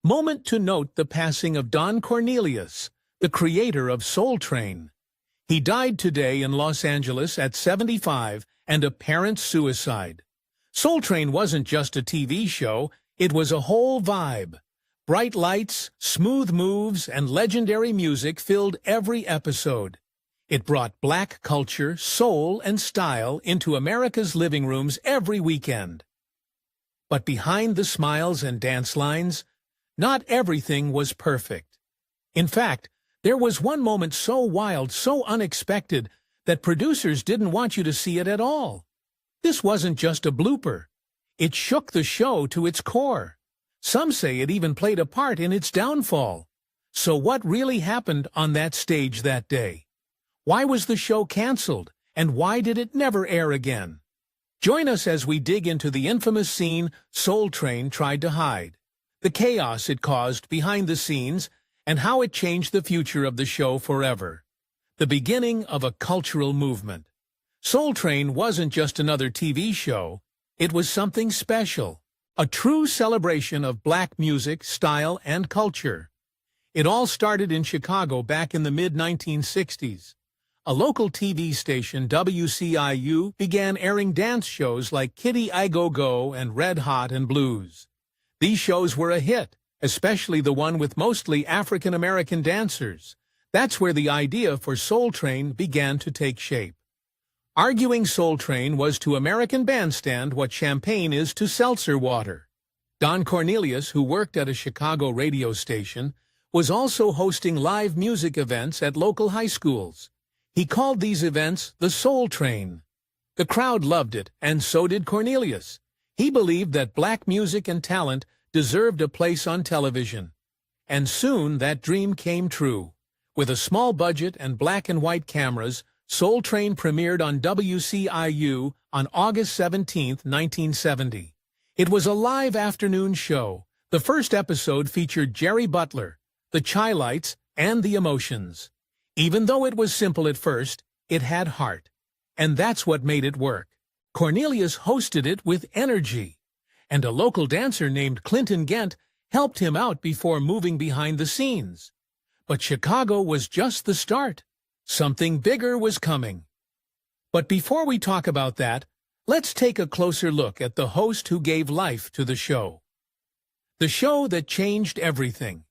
Moment to note the passing of Don Cornelius, the creator of Soul Train. He died today in Los Angeles at 75 and apparent suicide. Soul Train wasn't just a TV show, it was a whole vibe. Bright lights, smooth moves, and legendary music filled every episode. It brought black culture, soul, and style into America's living rooms every weekend. But behind the smiles and dance lines, not everything was perfect. In fact, there was one moment so wild, so unexpected, that producers didn't want you to see it at all. This wasn't just a blooper. It shook the show to its core. Some say it even played a part in its downfall. So what really happened on that stage that day? Why was the show canceled, and why did it never air again? Join us as we dig into the infamous scene Soul Train tried to hide, the chaos it caused behind the scenes, and how it changed the future of the show forever. The beginning of a cultural movement. Soul Train wasn't just another TV show, it was something special, a true celebration of black music, style, and culture. It all started in Chicago back in the mid-1960s. A local TV station, WCIU, began airing dance shows like Kitty I Go Go and Red Hot and Blues. These shows were a hit, especially the one with mostly African-American dancers. That's where the idea for Soul Train began to take shape. Arguing Soul Train was to American Bandstand what champagne is to seltzer water. Don Cornelius, who worked at a Chicago radio station, was also hosting live music events at local high schools. He called these events the Soul Train. The crowd loved it, and so did Cornelius. He believed that black music and talent deserved a place on television. And soon that dream came true. With a small budget and black and white cameras, Soul Train premiered on WCIU on August 17, 1970. It was a live afternoon show. The first episode featured Jerry Butler, the Chi-Lites, and the Emotions. Even though it was simple at first, it had heart. And that's what made it work. Cornelius hosted it with energy. And a local dancer named Clinton Gent helped him out before moving behind the scenes. But Chicago was just the start. Something bigger was coming. But before we talk about that, let's take a closer look at the host who gave life to the show. The show that changed everything.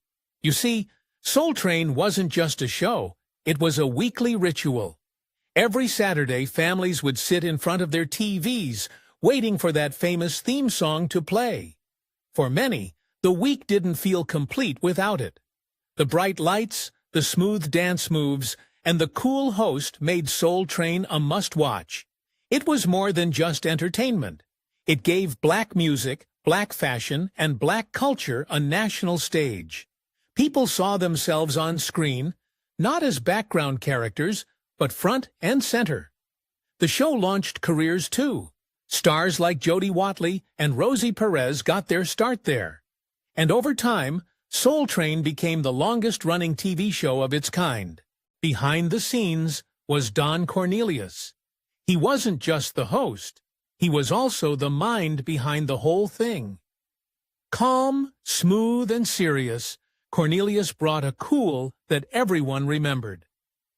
You see, Soul Train wasn't just a show. It was a weekly ritual. Every Saturday, families would sit in front of their TVs, waiting for that famous theme song to play. For many, the week didn't feel complete without it. The bright lights, the smooth dance moves, and the cool host made Soul Train a must-watch. It was more than just entertainment. It gave black music, black fashion, and black culture a national stage. People saw themselves on screen, not as background characters, but front and center. The show launched careers too. Stars like Jody Watley and Rosie Perez got their start there. And over time, Soul Train became the longest-running TV show of its kind. Behind the scenes was Don Cornelius. He wasn't just the host, he was also the mind behind the whole thing. Calm, smooth, and serious, Cornelius brought a cool that everyone remembered.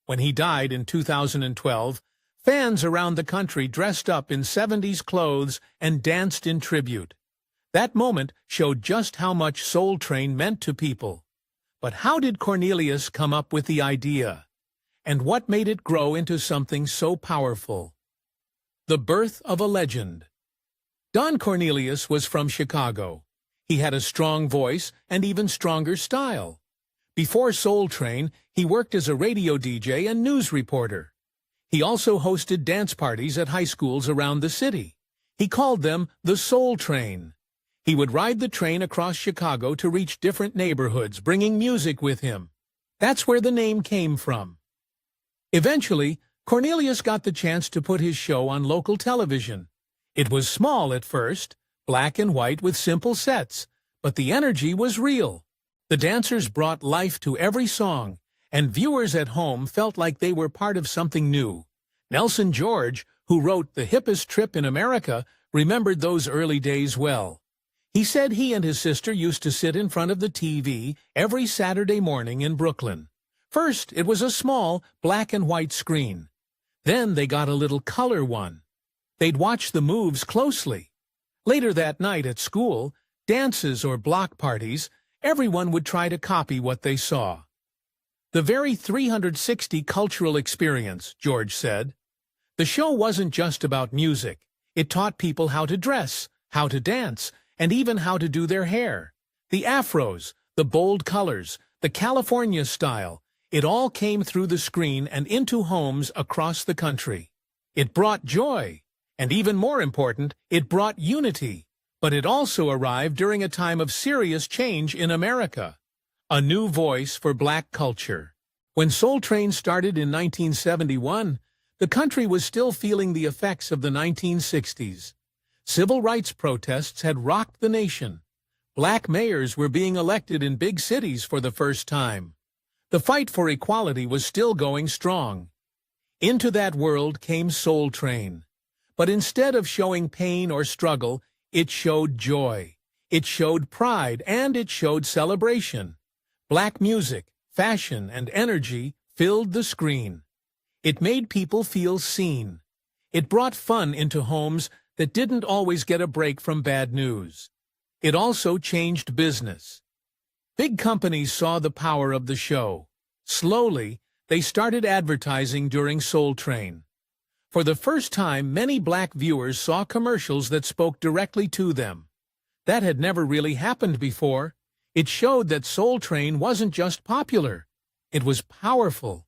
When he died in 2012, fans around the country dressed up in 70s clothes and danced in tribute. That moment showed just how much Soul Train meant to people. But how did Cornelius come up with the idea? And what made it grow into something so powerful? The birth of a legend. Don Cornelius was from Chicago. He had a strong voice and even stronger style. Before Soul Train, he worked as a radio DJ and news reporter. He also hosted dance parties at high schools around the city. He called them the Soul Train. He would ride the train across Chicago to reach different neighborhoods, bringing music with him. That's where the name came from. Eventually, Cornelius got the chance to put his show on local television. It was small at first, black and white with simple sets, but the energy was real. The dancers brought life to every song, and viewers at home felt like they were part of something new. Nelson George, who wrote The Hippest Trip in America, remembered those early days well. He said he and his sister used to sit in front of the TV every Saturday morning in Brooklyn. First, it was a small black and white screen. Then they got a little color one. They'd watch the moves closely. Later that night at school, dances or block parties, everyone would try to copy what they saw. The very 360 cultural experience, George said. The show wasn't just about music. It taught people how to dress, how to dance, and even how to do their hair. The afros, the bold colors, the California style, it all came through the screen and into homes across the country. It brought joy, and even more important, it brought unity. But it also arrived during a time of serious change in America. A new voice for black culture. When Soul Train started in 1971, the country was still feeling the effects of the 1960s. Civil rights protests had rocked the nation. Black mayors were being elected in big cities for the first time. The fight for equality was still going strong. Into that world came Soul Train. But instead of showing pain or struggle, it showed joy. It showed pride, and it showed celebration. Black music, fashion, and energy filled the screen. It made people feel seen. It brought fun into homes that didn't always get a break from bad news. It also changed business. Big companies saw the power of the show. Slowly, they started advertising during Soul Train. For the first time, many black viewers saw commercials that spoke directly to them. That had never really happened before. It showed that Soul Train wasn't just popular. It was powerful.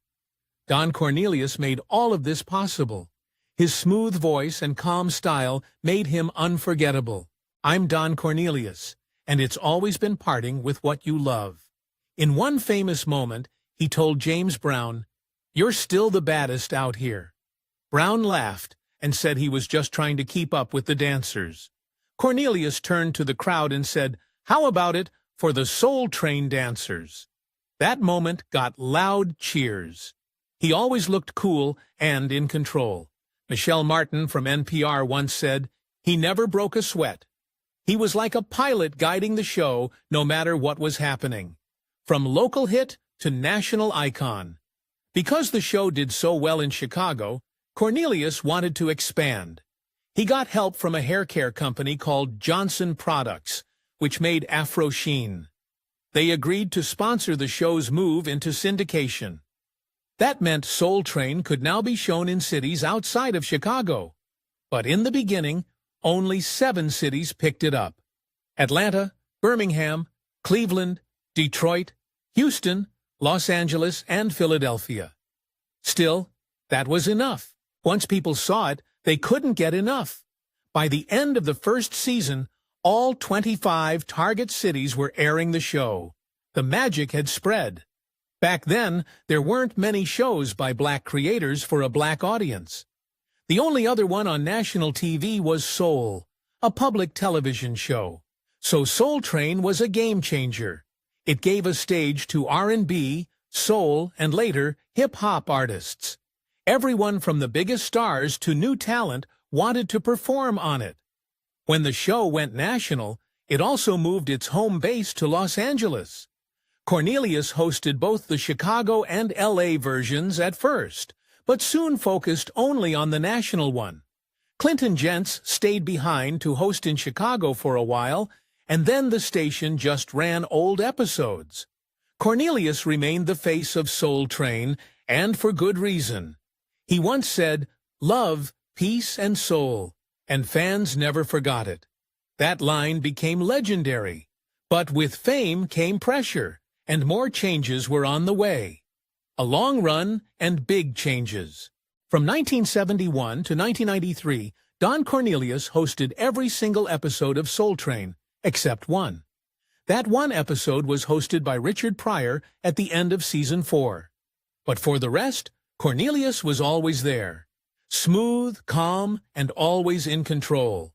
Don Cornelius made all of this possible. His smooth voice and calm style made him unforgettable. I'm Don Cornelius, and it's always been parting with what you love. In one famous moment, he told James Brown, "You're still the baddest out here." Brown laughed and said he was just trying to keep up with the dancers. Cornelius turned to the crowd and said, "How about it for the Soul Train dancers?" That moment got loud cheers. He always looked cool and in control. Michelle Martin from NPR once said, "He never broke a sweat." He was like a pilot guiding the show no matter what was happening. From local hit to national icon. Because the show did so well in Chicago, Cornelius wanted to expand. He got help from a hair care company called Johnson Products, which made Afro Sheen. They agreed to sponsor the show's move into syndication. That meant Soul Train could now be shown in cities outside of Chicago. But in the beginning, only 7 cities picked it up: Atlanta, Birmingham, Cleveland, Detroit, Houston, Los Angeles, and Philadelphia. Still, that was enough. Once people saw it, they couldn't get enough. By the end of the first season, all 25 target cities were airing the show. The magic had spread. Back then, there weren't many shows by black creators for a black audience. The only other one on national TV was Soul, a public television show. So Soul Train was a game changer. It gave a stage to R&B, soul, and later hip-hop artists. Everyone from the biggest stars to new talent wanted to perform on it. When the show went national, it also moved its home base to Los Angeles. Cornelius hosted both the Chicago and LA versions at first, but soon focused only on the national one. Clinton Gentz stayed behind to host in Chicago for a while, and then the station just ran old episodes. Cornelius remained the face of Soul Train, and for good reason. He once said, "Love, peace, and soul," and fans never forgot it. That line became legendary. But with fame came pressure, and more changes were on the way. A long run and big changes. From 1971 to 1993, Don Cornelius hosted every single episode of Soul Train, except one. That one episode was hosted by Richard Pryor at the end of Season 4. But for the rest, Cornelius was always there. Smooth, calm, and always in control.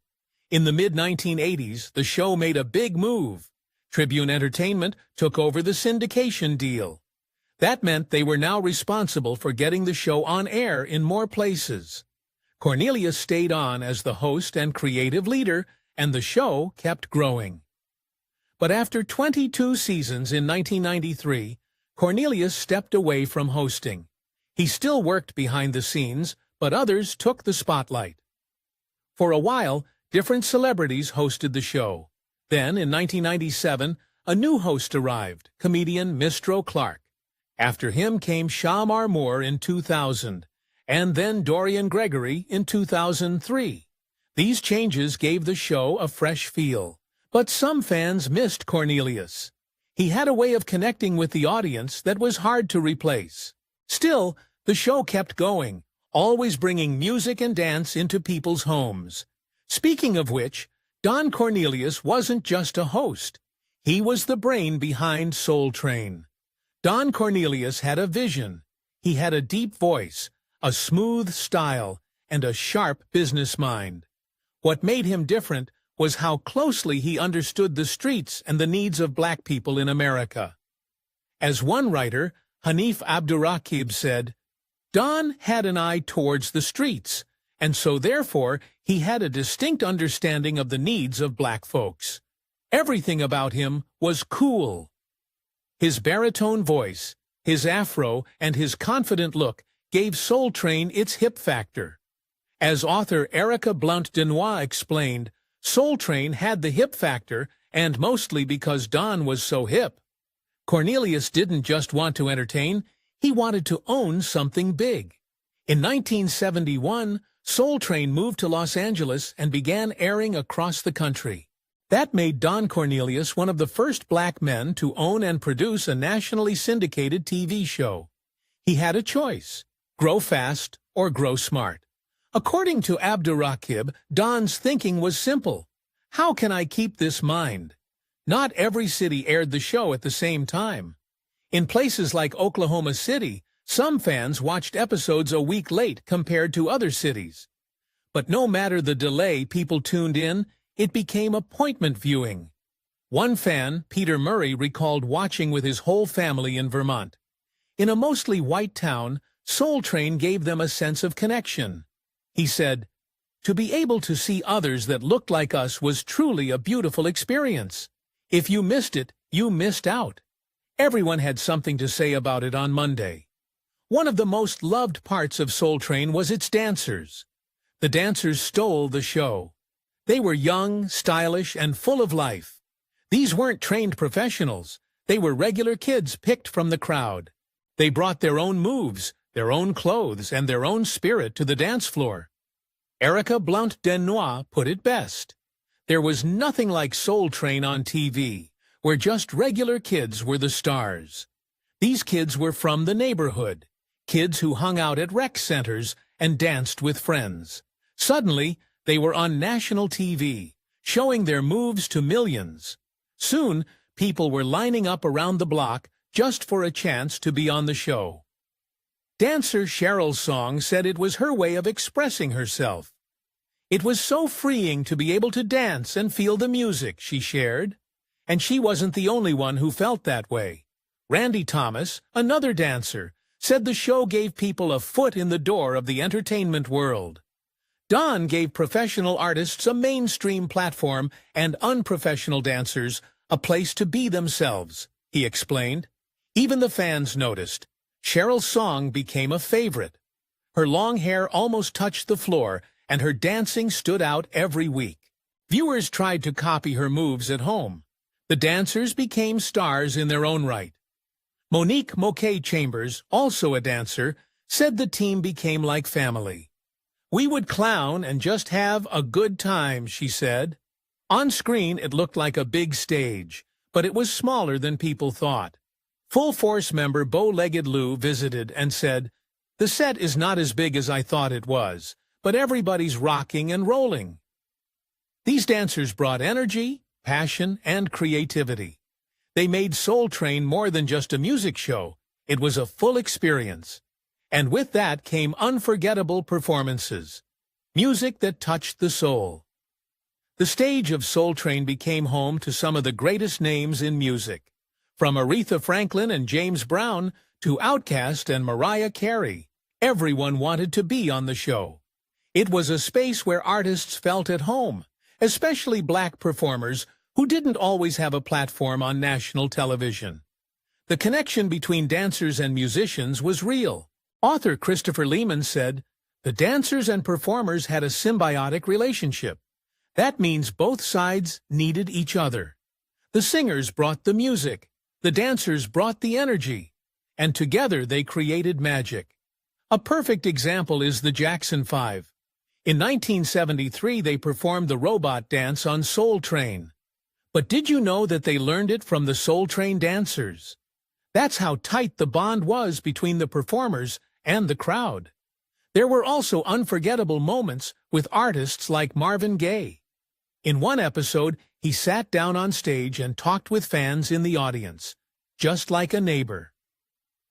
In the mid-1980s, the show made a big move. Tribune Entertainment took over the syndication deal. That meant they were now responsible for getting the show on air in more places. Cornelius stayed on as the host and creative leader, and the show kept growing. But after 22 seasons in 1993, Cornelius stepped away from hosting. He still worked behind the scenes, but others took the spotlight. For a while, different celebrities hosted the show. Then, in 1997, a new host arrived, comedian Mistro Clark. After him came Shamar Moore in 2000, and then Dorian Gregory in 2003. These changes gave the show a fresh feel. But some fans missed Cornelius. He had a way of connecting with the audience that was hard to replace. Still, the show kept going, always bringing music and dance into people's homes. Speaking of which, Don Cornelius wasn't just a host. He was the brain behind Soul Train. Don Cornelius had a vision. He had a deep voice, a smooth style, and a sharp business mind. What made him different was how closely he understood the streets and the needs of black people in America. As one writer, Hanif Abdurraqib, said, Don had an eye towards the streets, and so therefore he had a distinct understanding of the needs of black folks. Everything about him was cool. His baritone voice, his afro, and his confident look gave Soul Train its hip factor. As author Erica Blount-Denois explained, Soul Train had the hip factor, and mostly because Don was so hip. Cornelius didn't just want to entertain, he wanted to own something big. In 1971, Soul Train moved to Los Angeles and began airing across the country. That made Don Cornelius one of the first black men to own and produce a nationally syndicated TV show. He had a choice: grow fast or grow smart. According to Abdurraqib, Don's thinking was simple. How can I keep this mind? Not every city aired the show at the same time. In places like Oklahoma City, some fans watched episodes a week late compared to other cities. But no matter the delay people tuned in, it became appointment viewing. One fan, Peter Murray, recalled watching with his whole family in Vermont. In a mostly white town, Soul Train gave them a sense of connection. He said, "To be able to see others that looked like us was truly a beautiful experience. If you missed it, you missed out." Everyone had something to say about it on Monday. One of the most loved parts of Soul Train was its dancers. The dancers stole the show. They were young, stylish, and full of life. These weren't trained professionals. They were regular kids picked from the crowd. They brought their own moves, their own clothes, and their own spirit to the dance floor. Erica Blount-Denois put it best. There was nothing like Soul Train on TV, where just regular kids were the stars. These kids were from the neighborhood, kids who hung out at rec centers and danced with friends. Suddenly, they were on national TV, showing their moves to millions. Soon, people were lining up around the block just for a chance to be on the show. Dancer Cheryl Song said it was her way of expressing herself. It was so freeing to be able to dance and feel the music, she shared. And she wasn't the only one who felt that way. Randy Thomas, another dancer, said the show gave people a foot in the door of the entertainment world. Don gave professional artists a mainstream platform and unprofessional dancers a place to be themselves, he explained. Even the fans noticed. Cheryl's song became a favorite. Her long hair almost touched the floor, and her dancing stood out every week. Viewers tried to copy her moves at home. The dancers became stars in their own right. Monique Moquet Chambers, also a dancer, said the team became like family. "We would clown and just have a good time," she said. On screen, it looked like a big stage, but it was smaller than people thought. Full Force member Bow-Legged Lou visited and said, "The set is not as big as I thought it was, but everybody's rocking and rolling." These dancers brought energy, passion, and creativity. They made Soul Train more than just a music show. It was a full experience. And with that came unforgettable performances. Music that touched the soul. The stage of Soul Train became home to some of the greatest names in music. From Aretha Franklin and James Brown to Outkast and Mariah Carey, everyone wanted to be on the show. It was a space where artists felt at home. especially black performers who didn't always have a platform on national television. The connection between dancers and musicians was real. Author Christopher Lehman said, "The dancers and performers had a symbiotic relationship. That means both sides needed each other. The singers brought the music, the dancers brought the energy, and together they created magic." A perfect example is the Jackson 5. In 1973, they performed the robot dance on Soul Train. But did you know that they learned it from the Soul Train dancers? That's how tight the bond was between the performers and the crowd. There were also unforgettable moments with artists like Marvin Gaye. In one episode, he sat down on stage and talked with fans in the audience, just like a neighbor.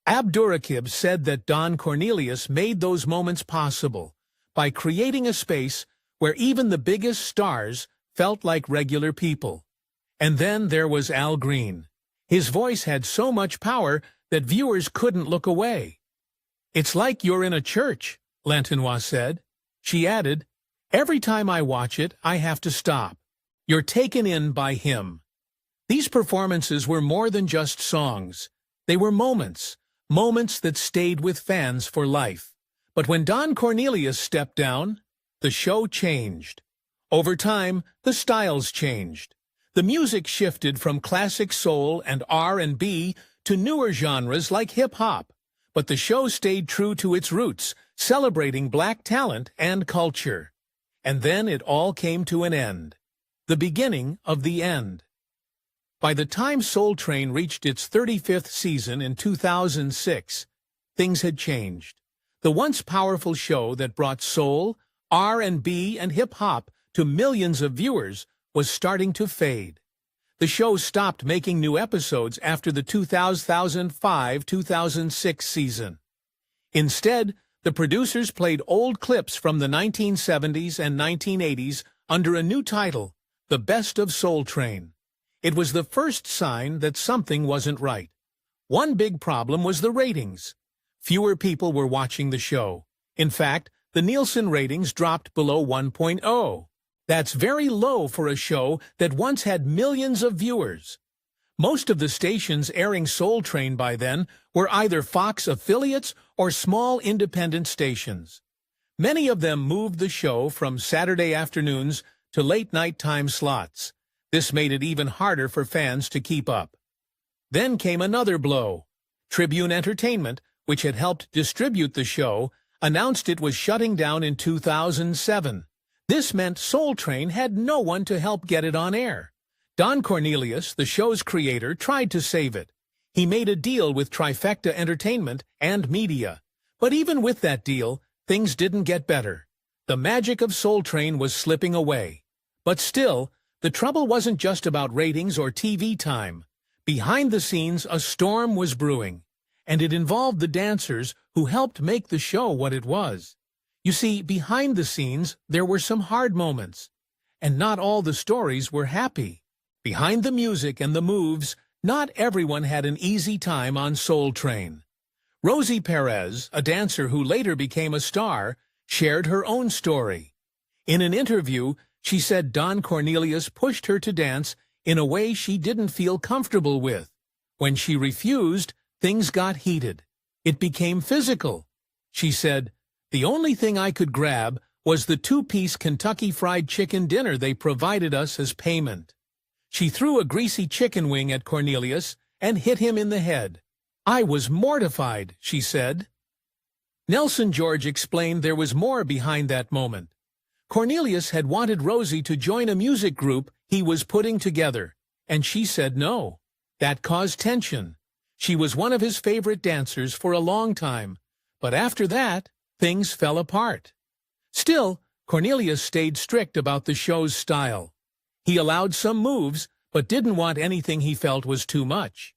Abdurakib said that Don Cornelius made those moments possible by creating a space where even the biggest stars felt like regular people. And then there was Al Green. His voice had so much power that viewers couldn't look away. "It's like you're in a church," Lantinois said. She added, "Every time I watch it, I have to stop. You're taken in by him." These performances were more than just songs. They were moments that stayed with fans for life. But when Don Cornelius stepped down, the show changed. Over time, the styles changed. The music shifted from classic soul and R&B to newer genres like hip-hop. But the show stayed true to its roots, celebrating black talent and culture. And then it all came to an end. The beginning of the end. By the time Soul Train reached its 35th season in 2006, things had changed. The once powerful show that brought soul, R&B, and hip-hop to millions of viewers was starting to fade. The show stopped making new episodes after the 2005-2006 season. Instead, the producers played old clips from the 1970s and 1980s under a new title, The Best of Soul Train. It was the first sign that something wasn't right. One big problem was the ratings. Fewer people were watching the show. In fact, the Nielsen ratings dropped below 1.0. That's very low for a show that once had millions of viewers. Most of the stations airing Soul Train by then were either Fox affiliates or small independent stations. Many of them moved the show from Saturday afternoons to late-night time slots. This made it even harder for fans to keep up. Then came another blow. Tribune Entertainment, which had helped distribute the show, announced it was shutting down in 2007. This meant Soul Train had no one to help get it on air. Don Cornelius, the show's creator, tried to save it. He made a deal with Trifecta Entertainment and Media. But even with that deal, things didn't get better. The magic of Soul Train was slipping away. But still, the trouble wasn't just about ratings or TV time. Behind the scenes, a storm was brewing, and it involved the dancers who helped make the show what it was. You see, behind the scenes, there were some hard moments, and not all the stories were happy. Behind the music and the moves, not everyone had an easy time on Soul Train. Rosie Perez, a dancer who later became a star, shared her own story. In an interview, she said Don Cornelius pushed her to dance in a way she didn't feel comfortable with. When she refused, things got heated. It became physical. She said, "The only thing I could grab was the two-piece Kentucky Fried Chicken dinner they provided us as payment." She threw a greasy chicken wing at Cornelius and hit him in the head. "I was mortified," she said. Nelson George explained there was more behind that moment. Cornelius had wanted Rosie to join a music group he was putting together, and she said no. That caused tension. She was one of his favorite dancers for a long time, but after that, things fell apart. Still, Cornelius stayed strict about the show's style. He allowed some moves, but didn't want anything he felt was too much.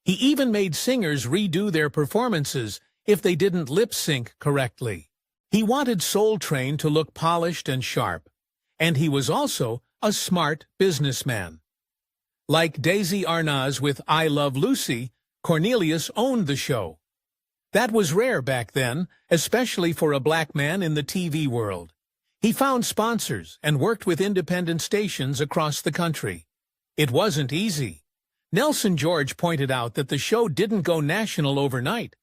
He even made singers redo their performances if they didn't lip-sync correctly. He wanted Soul Train to look polished and sharp, and he was also a smart businessman. Like Daisy Arnaz with I Love Lucy, Cornelius owned the show. That was rare back then, especially for a black man in the TV world. He found sponsors and worked with independent stations across the country. It wasn't easy. Nelson George pointed out that the show didn't go national overnight.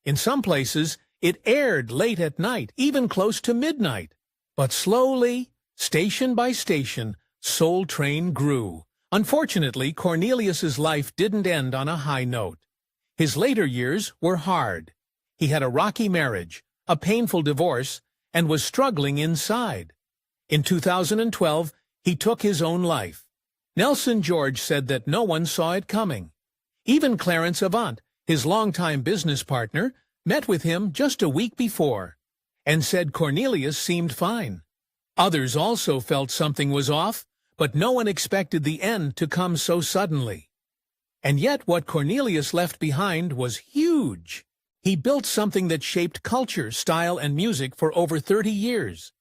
In some places, it aired late at night, even close to midnight. But slowly, station by station, Soul Train grew. Unfortunately, Cornelius's life didn't end on a high note. His later years were hard. He had a rocky marriage, a painful divorce, and was struggling inside. In 2012, he took his own life. Nelson George said that no one saw it coming. Even Clarence Avant, his longtime business partner, met with him just a week before, and said Cornelius seemed fine. Others also felt something was off, but no one expected the end to come so suddenly. And yet what Cornelius left behind was huge. He built something that shaped culture, style, and music for over 30 years.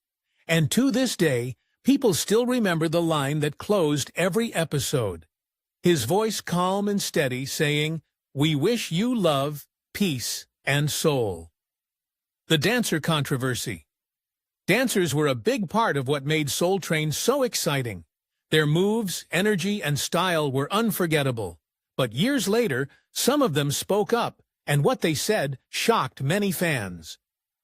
And to this day, people still remember the line that closed every episode. His voice calm and steady, saying, "We wish you love, peace, and soul." The dancer controversy. Dancers were a big part of what made Soul Train so exciting. Their moves, energy, and style were unforgettable. But years later, some of them spoke up, and what they said shocked many fans.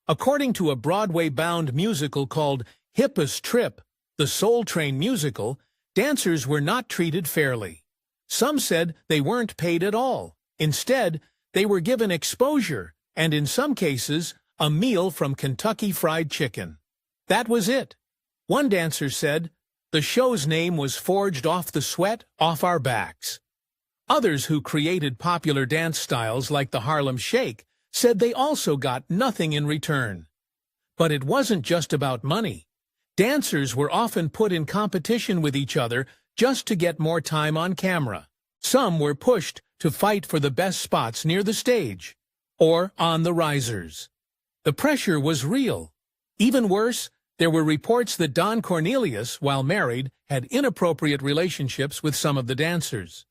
According to a Broadway-bound musical called Hippa's Trip, the Soul Train musical, dancers were not treated fairly. Some said they weren't paid at all. Instead, they were given exposure, and in some cases, a meal from Kentucky Fried Chicken. That was it. One dancer said, "The show's name was forged off the sweat off our backs." Others who created popular dance styles like the Harlem Shake said they also got nothing in return. But it wasn't just about money. Dancers were often put in competition with each other just to get more time on camera. Some were pushed to fight for the best spots near the stage or on the risers. The pressure was real. Even worse, there were reports that Don Cornelius, while married, had inappropriate relationships with some of the dancers.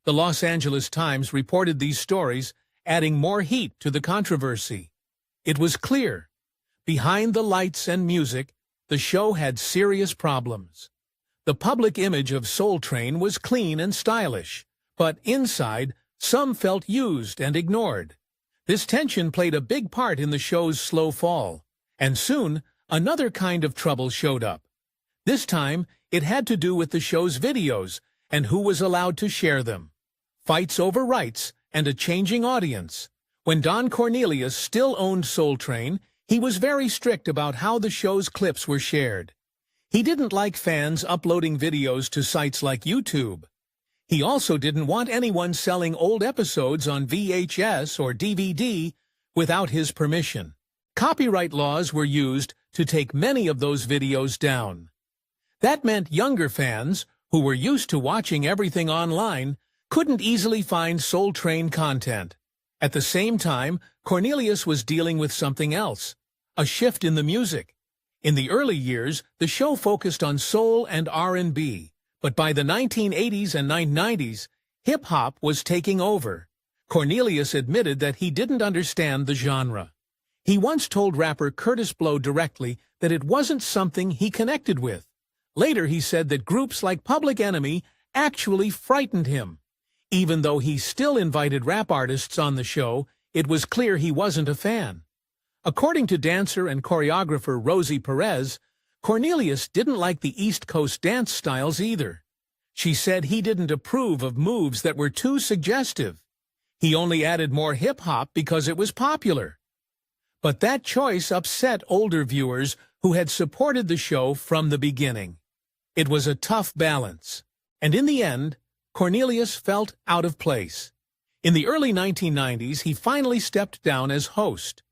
The Los Angeles Times reported these stories, adding more heat to the controversy. It was clear. Behind the lights and music, the show had serious problems. The public image of Soul Train was clean and stylish, but inside, some felt used and ignored. This tension played a big part in the show's slow fall, and soon, another kind of trouble showed up. This time, it had to do with the show's videos and who was allowed to share them. Fights over rights and a changing audience. When Don Cornelius still owned Soul Train, he was very strict about how the show's clips were shared. He didn't like fans uploading videos to sites like YouTube. He also didn't want anyone selling old episodes on VHS or DVD without his permission. Copyright laws were used to take many of those videos down. That meant younger fans, who were used to watching everything online, couldn't easily find Soul Train content. At the same time, Cornelius was dealing with something else, a shift in the music. In the early years, the show focused on soul and R&B, but by the 1980s and 1990s, hip-hop was taking over. Cornelius admitted that he didn't understand the genre. He once told rapper Curtis Blow directly that it wasn't something he connected with. Later, he said that groups like Public Enemy actually frightened him. Even though he still invited rap artists on the show, it was clear he wasn't a fan. According to dancer and choreographer Rosie Perez, Cornelius didn't like the East Coast dance styles either. She said he didn't approve of moves that were too suggestive. He only added more hip-hop because it was popular. But that choice upset older viewers who had supported the show from the beginning. It was a tough balance. And in the end, Cornelius felt out of place. In the early 1990s, he finally stepped down as host.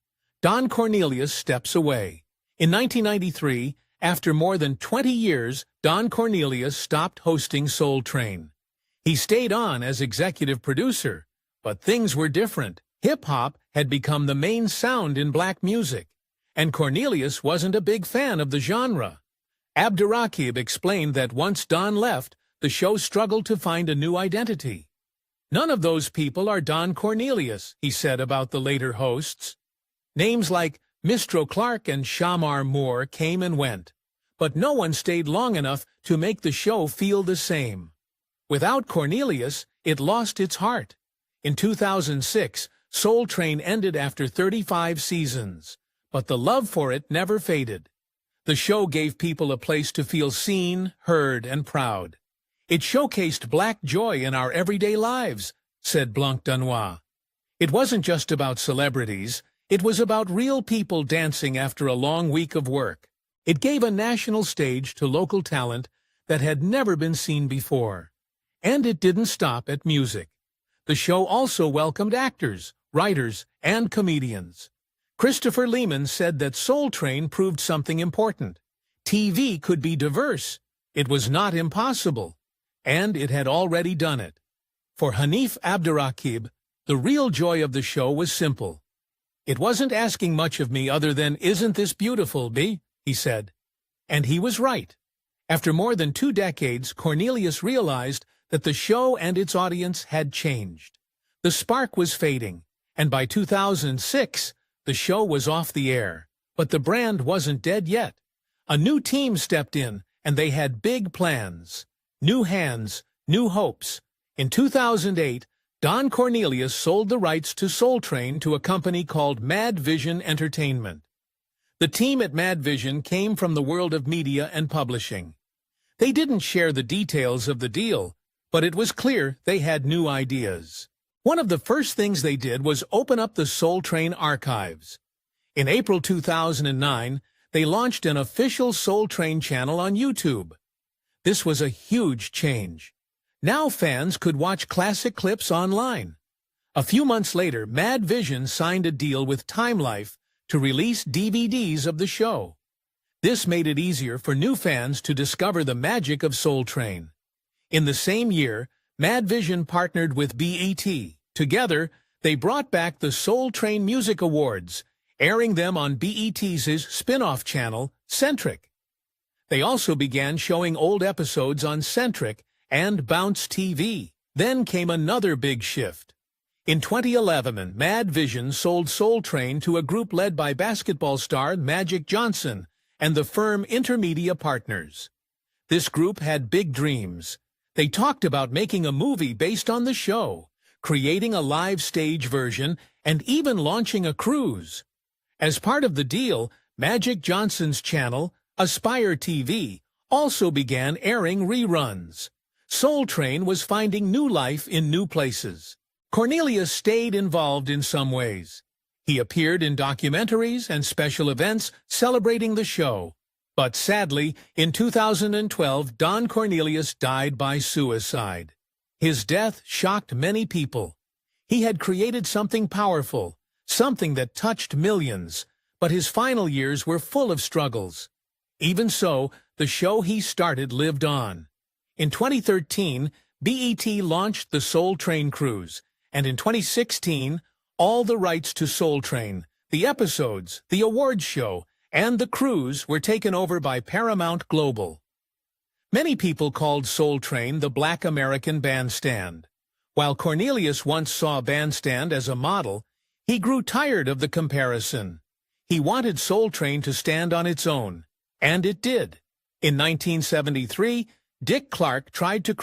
Don Cornelius steps away. In 1993, after more than 20 years, Don Cornelius stopped hosting Soul Train. He stayed on as executive producer, but things were different. Hip-hop had become the main sound in black music, and Cornelius wasn't a big fan of the genre. Abdurraqib explained that once Don left, the show struggled to find a new identity. "None of those people are Don Cornelius," he said about the later hosts. Names like Mistro Clark and Shamar Moore came and went, but no one stayed long enough to make the show feel the same. Without Cornelius, it lost its heart. In 2006, Soul Train ended after 35 seasons, but the love for it never faded. The show gave people a place to feel seen, heard, and proud. It showcased black joy in our everyday lives, said Blanc Danois. It wasn't just about celebrities, it was about real people dancing after a long week of work. It gave a national stage to local talent that had never been seen before. And it didn't stop at music. The show also welcomed actors, writers, and comedians. Christopher Lehman said that Soul Train proved something important. TV could be diverse. It was not impossible. And it had already done it. For Hanif Abdurraqib, the real joy of the show was simple. It wasn't asking much of me other than, "Isn't this beautiful, B?" he said. And he was right. After more than 2 decades, Cornelius realized that the show and its audience had changed. The spark was fading, and by 2006, the show was off the air. But the brand wasn't dead yet. A new team stepped in, and they had big plans. New hands, new hopes. In 2008, Don Cornelius sold the rights to Soul Train to a company called Mad Vision Entertainment. The team at Mad Vision came from the world of media and publishing. They didn't share the details of the deal, but it was clear they had new ideas. One of the first things they did was open up the Soul Train archives. In April 2009, they launched an official Soul Train channel on YouTube. This was a huge change. Now fans could watch classic clips online. A few months later, Mad Vision signed a deal with Time Life to release DVDs of the show. This made it easier for new fans to discover the magic of Soul Train. In the same year, Mad Vision partnered with BET. Together, they brought back the Soul Train Music Awards, airing them on BET's spin-off channel, Centric. They also began showing old episodes on Centric and Bounce TV. Then came another big shift. In 2011, Mad Vision sold Soul Train to a group led by basketball star Magic Johnson and the firm Intermedia Partners. This group had big dreams. They talked about making a movie based on the show, creating a live stage version, and even launching a cruise. As part of the deal, Magic Johnson's channel, Aspire TV, also began airing reruns. Soul Train was finding new life in new places. Cornelius stayed involved in some ways. He appeared in documentaries and special events celebrating the show. But sadly, in 2012, Don Cornelius died by suicide. His death shocked many people. He had created something powerful, something that touched millions, but his final years were full of struggles. Even so, the show he started lived on. In 2013, BET launched the Soul Train Cruise, and in 2016, all the rights to Soul Train, the episodes, the awards show, and the cruise were taken over by Paramount Global. Many people called Soul Train the Black American Bandstand. While Cornelius once saw Bandstand as a model, he grew tired of the comparison. He wanted Soul Train to stand on its own, and it did. In 1973, Dick Clark tried to create